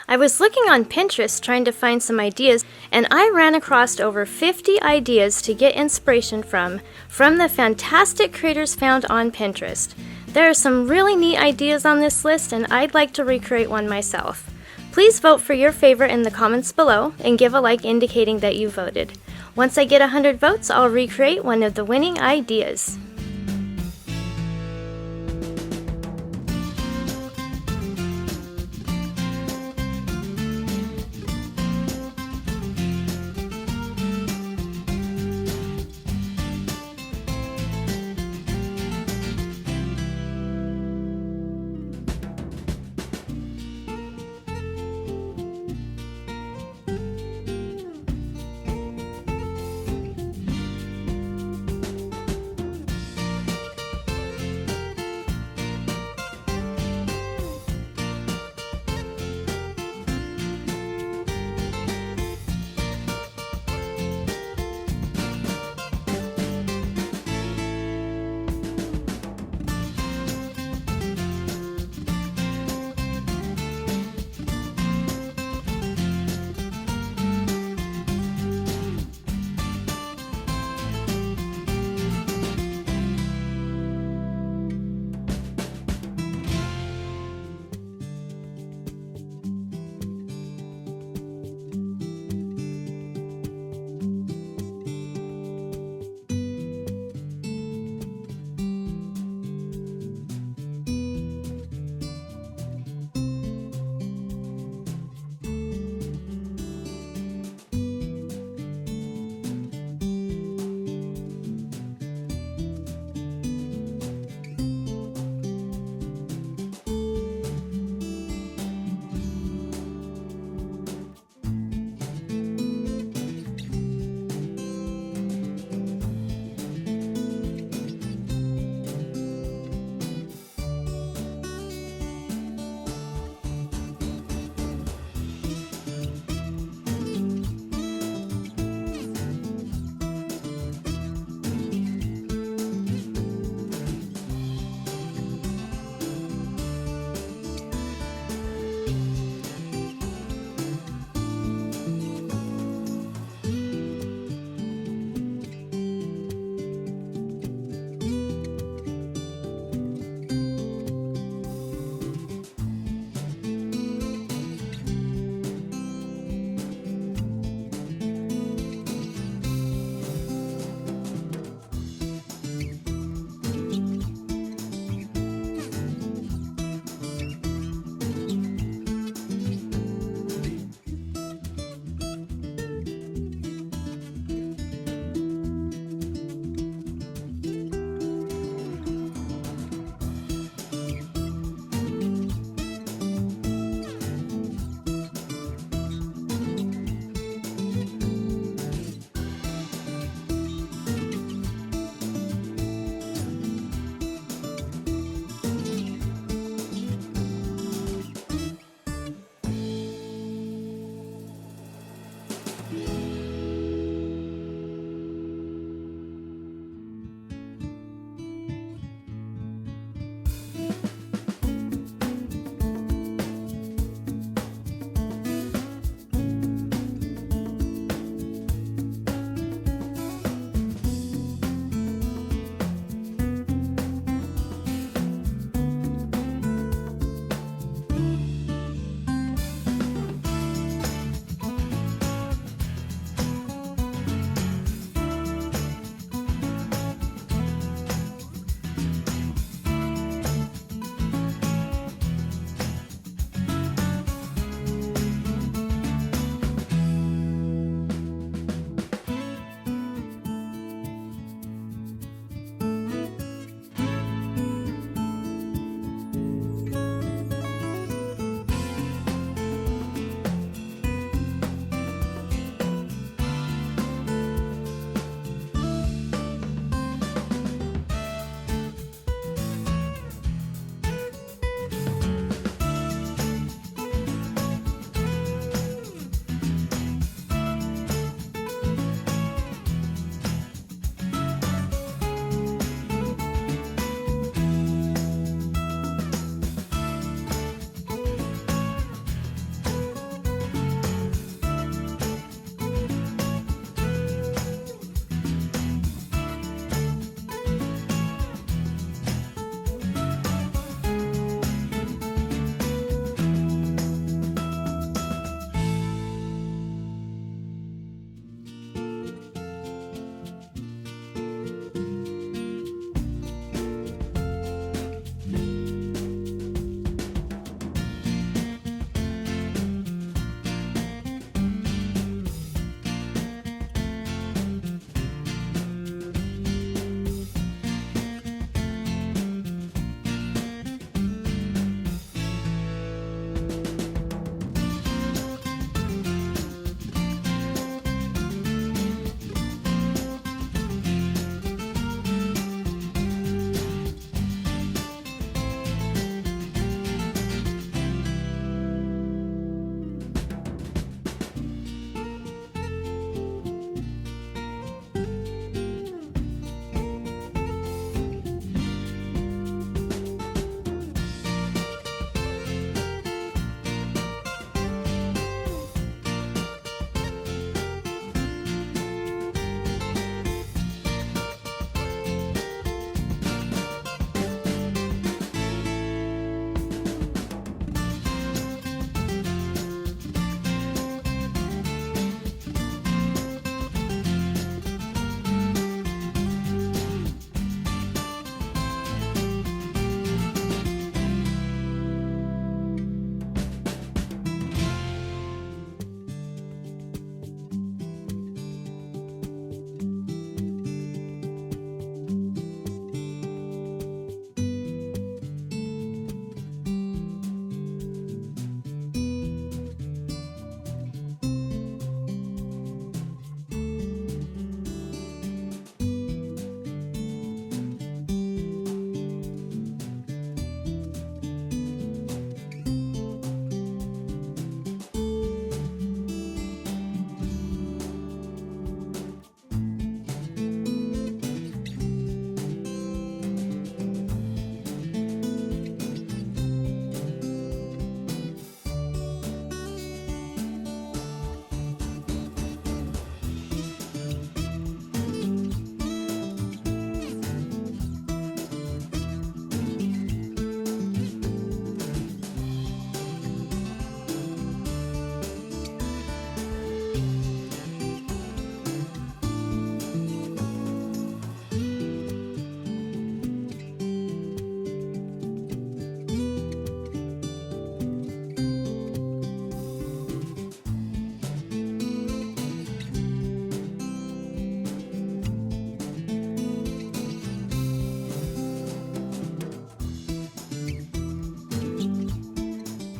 I was looking on Pinterest trying to find some ideas, and I ran across over 50 ideas to get inspiration from the fantastic creators found on Pinterest. There are some really neat ideas on this list, and I'd like to recreate one myself. Please vote for your favorite in the comments below and give a like indicating that you voted. Once I get 100 votes, I'll recreate one of the winning ideas.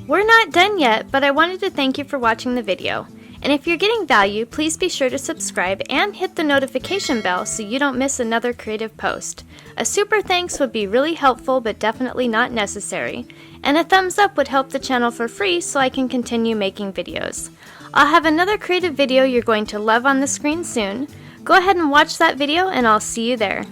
We're not done yet, but I wanted to thank you for watching the video. And if you're getting value, please be sure to subscribe and hit the notification bell so you don't miss another creative post. A super thanks would be really helpful but definitely not necessary. And a thumbs up would help the channel for free so I can continue making videos. I'll have another creative video you're going to love on the screen soon. Go ahead and watch that video and I'll see you there.